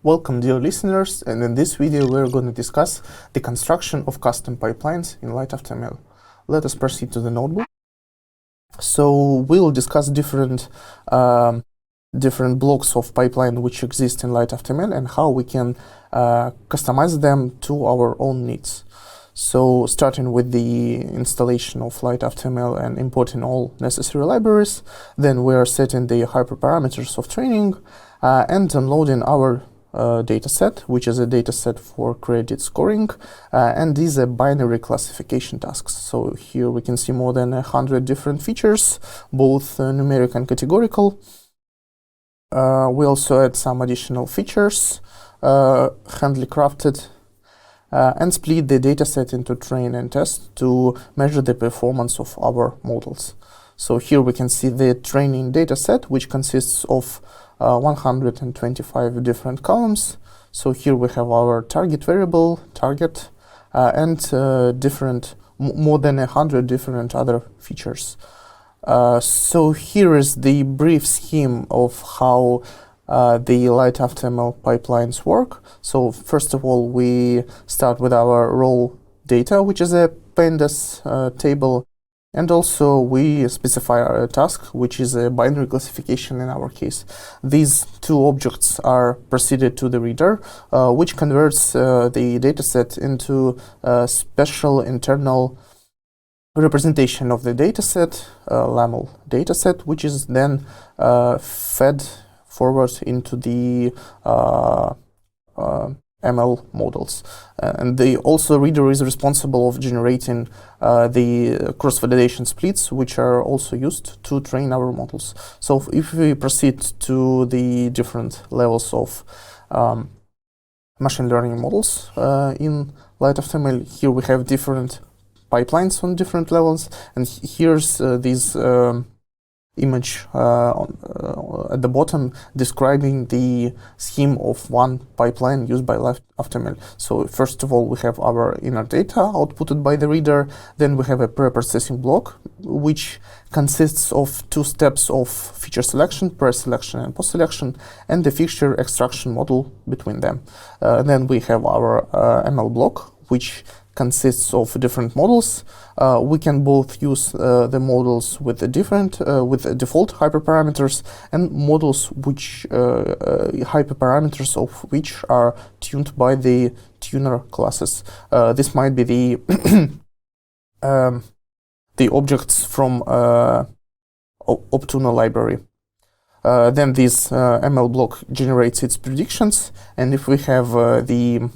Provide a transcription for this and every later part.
Welcome, dear listeners, and in this video we're going to discuss the construction of custom pipelines in LightAutoML. Let us proceed to the notebook. So we'll discuss different blocks of pipeline which exist in LightAutoML and how we can customize them to our own needs. So starting with the installation of LightAutoML and importing all necessary libraries, then we are setting the hyperparameters of training and downloading our dataset, which is a dataset for credit scoring, and these are binary classification tasks. So here we can see more than 100 different features, both numeric and categorical. We also add some additional features, handily crafted, and split the dataset into train and test to measure the performance of our models. So here we can see the training dataset, which consists of 125 different columns. So here we have our target variable, target, and more than 100 different other features. So here is the brief scheme of how the LightAutoML pipelines work. So first of all, we start with our raw data, which is a pandas table. And also we specify our task, which is a binary classification in our case. These two objects are proceeded to the reader, which converts the dataset into a special internal representation of the dataset, LAMA dataset, which is then fed forward into the ML models. And also reader is responsible of generating the cross-validation splits, which are also used to train our models. So if we proceed to the different levels of machine learning models in LightAutoML, here we have different pipelines on different levels, and here's this image at the bottom describing the scheme of one pipeline used by LightAutoML. So first of all, we have our inner data outputted by the reader. Then we have a pre-processing block, which consists of two steps of feature selection, pre-selection and post-selection, and the fixture extraction model between them. Then we have our ML block, which consists of different models. We can both use the models with the with default hyperparameters and models which hyperparameters of which are tuned by the tuner classes. This might be the the objects from Optuner library. Then this ML block generates its predictions, and if we have the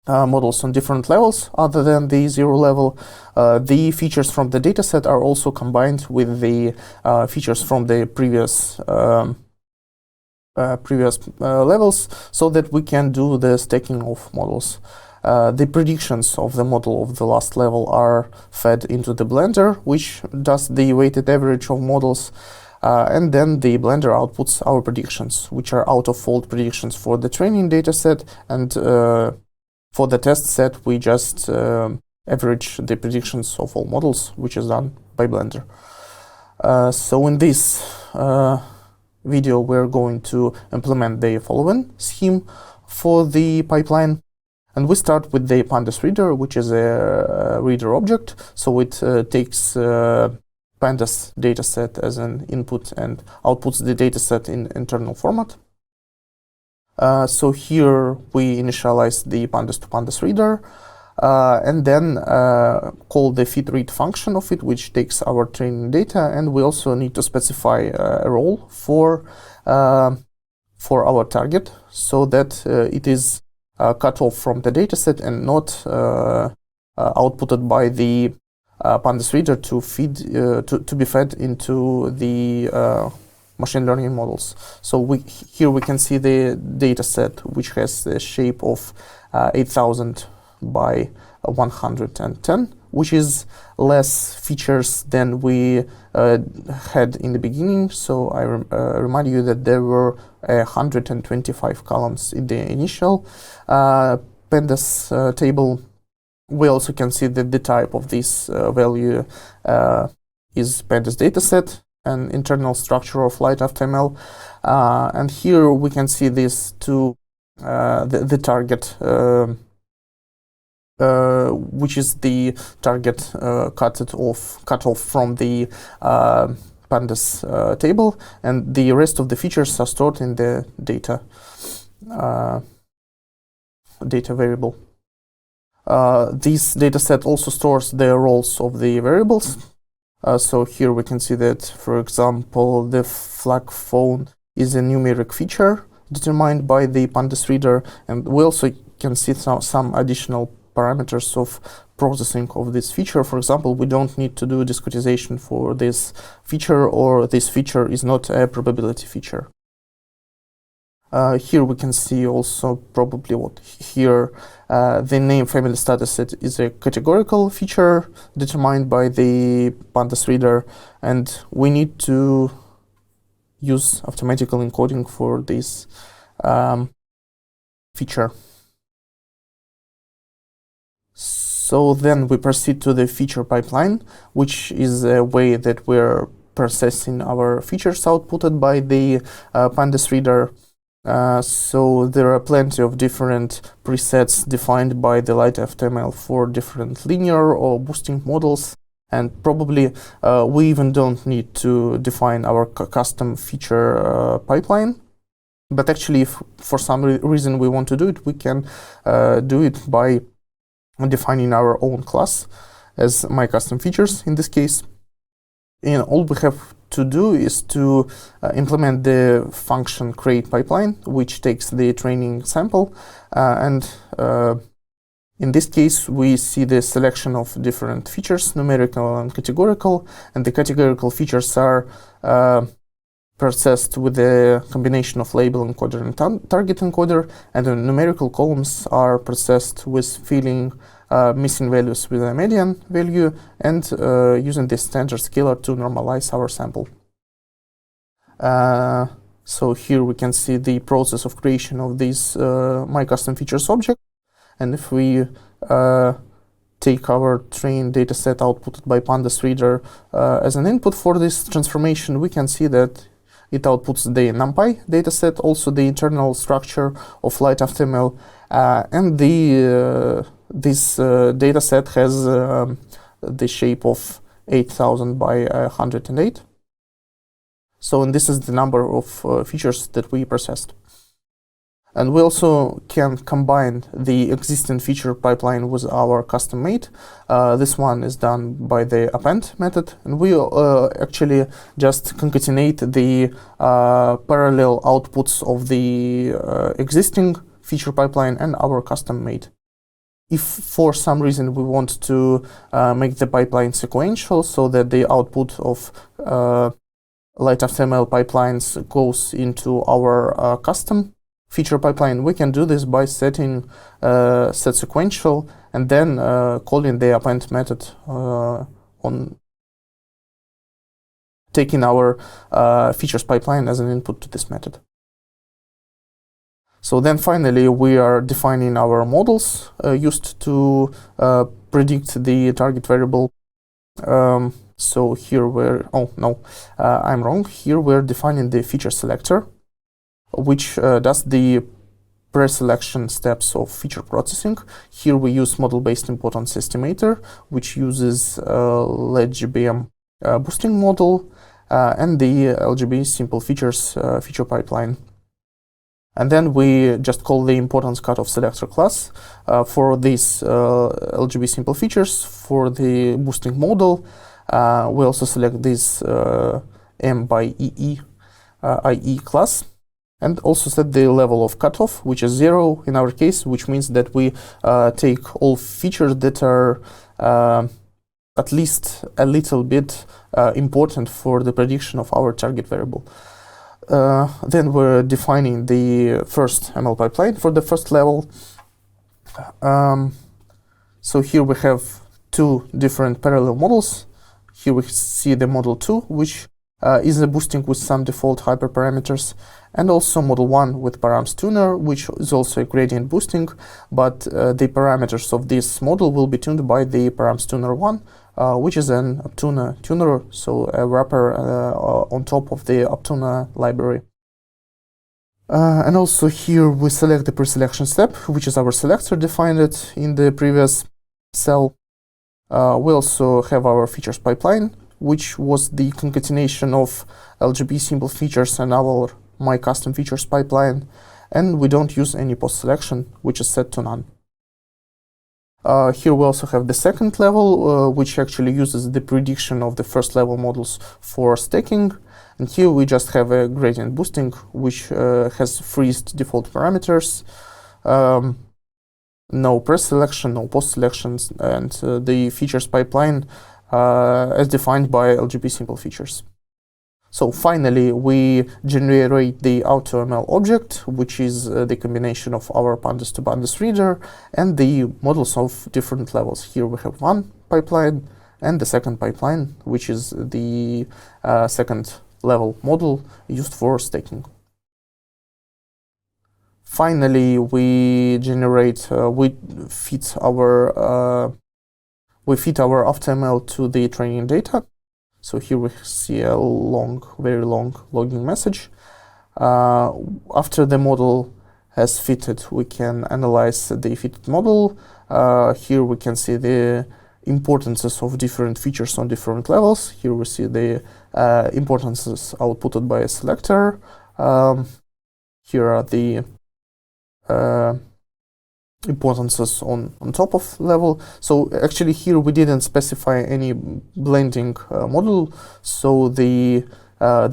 models on different levels other than the 0 level, the features from the dataset are also combined with the features from the previous levels, so that we can do the stacking of models. The predictions of the model of the last level are fed into the blender, which does the weighted average of models, and then the blender outputs our predictions, which are out-of-fold predictions for the training dataset, and for the test set, we just average the predictions of all models, which is done by Blender. So in this video, we're going to implement the following scheme for the pipeline. And we start with the pandas reader, which is a reader object. So it takes pandas dataset as an input and outputs the dataset in internal format. So here we initialize the pandas to pandas reader, and then call the feedRead function of it, which takes our training data, and we also need to specify a role for our target, so that it is cut off from the dataset and not outputted by the pandas reader to be fed into the machine learning models. So here we can see the data set, which has the shape of 8000 by 110, which is less features than we had in the beginning. So I remind you that there were 125 columns in the initial pandas table. We also can see that the type of this value is pandas dataset, an internal structure of LightAutoML. And here we can see these two the target, which is the target cut off from the pandas table, and the rest of the features are stored in the data variable. This dataset also stores the roles of the variables. So here we can see that, for example, the flag phone is a numeric feature determined by the pandas reader, and we also can see some additional parameters of processing of this feature. For example, we don't need to do discretization for this feature, or this feature is not a probability feature. Here we can see also probably what here the name family status set is a categorical feature determined by the pandas reader, and we need to use automatical encoding for this feature. So then we proceed to the feature pipeline, which is a way that we're processing our features outputted by the pandas reader. So there are plenty of different presets defined by the LightAutoML for different linear or boosting models, and probably we even don't need to define our custom feature pipeline. But actually, if for some reason we want to do it, we can do it by defining our own class as my custom features in this case. And all we have to do is to implement the function create pipeline, which takes the training sample, and in this case we see the selection of different features, numerical and categorical, and the categorical features are processed with a combination of label encoder and target encoder, and the numerical columns are processed with filling missing values with a median value, and using the standard scaler to normalize our sample. So here we can see the process of creation of this my custom features object, and if we take our trained dataset outputted by pandas reader as an input for this transformation, we can see that it outputs the NumPy dataset, also the internal structure of LightAutoML, and this dataset has the shape of 8000 by 108. So, and this is the number of features that we processed. And we also can combine the existing feature pipeline with our custom made. This one is done by the append method, and we actually just concatenate the parallel outputs of the existing feature pipeline and our custom made. If for some reason we want to make the pipeline sequential, so that the output of LightAutoML pipelines goes into our custom feature pipeline, we can do this by setting set sequential and then calling the append method on taking our features pipeline as an input to this method. So then finally we are defining our models used to predict the target variable. So here we're, I'm wrong. Here we're defining the feature selector, which does the pre-selection steps of feature processing. Here we use model-based importance estimator, which uses LGBM boosting model and the LGB simple features feature pipeline. And then we just call the importance cutoff selector class for these LGB simple features. For the boosting model, we also select this M by IE class, and also set the level of cutoff, which is 0 in our case, which means that we take all features that are at least a little bit important for the prediction of our target variable. Then we're defining the first ML pipeline for the first level. So here we have two different parallel models. Here we see the model 2, which is a boosting with some default hyperparameters, and also model 1 with params tuner, which is also a gradient boosting, but the parameters of this model will be tuned by the params tuner 1, which is an Optuna tuner, so a wrapper on top of the Optuna library. And also here we select the pre-selection step, which is our selector defined in the previous cell. We also have our features pipeline, which was the concatenation of LGB simple features and our my custom features pipeline. And we don't use any post-selection, which is set to none. Here we also have the second level, which actually uses the prediction of the first level models for stacking. And here we just have a gradient boosting, which has freezed default parameters, no pre-selection, no post-selections, and the features pipeline as defined by LGB simple features. So finally, we generate the AutoML object, which is the combination of our pandas to pandas reader and the models of different levels. Here we have one pipeline and the second pipeline, which is the second level model used for staking. Finally, we generate, we fit our AutoML to the training data. So here we see a very long logging message. After the model has fitted, we can analyze the fitted model. Here we can see the importances of different features on different levels. Here we see the importances outputted by a selector. Here are the importances on top of level. So actually here we didn't specify any blending model, so the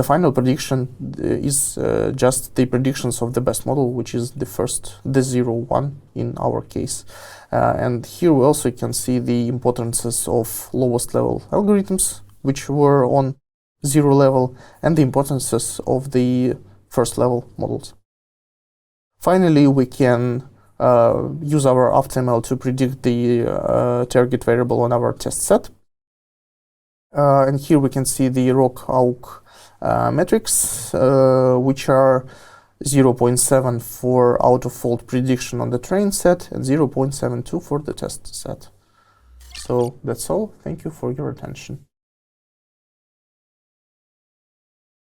final prediction is just the predictions of the best model, which is the 0, 1 in our case. And here we also can see the importances of lowest level algorithms, which were on 0 level, and the importances of the first level models. Finally, we can use our AutoML to predict the target variable on our test set. And here we can see the ROC-AUC metrics, which are 0.7 for out-of-fault prediction on the train set and 0.72 for the test set. So that's all. Thank you for your attention.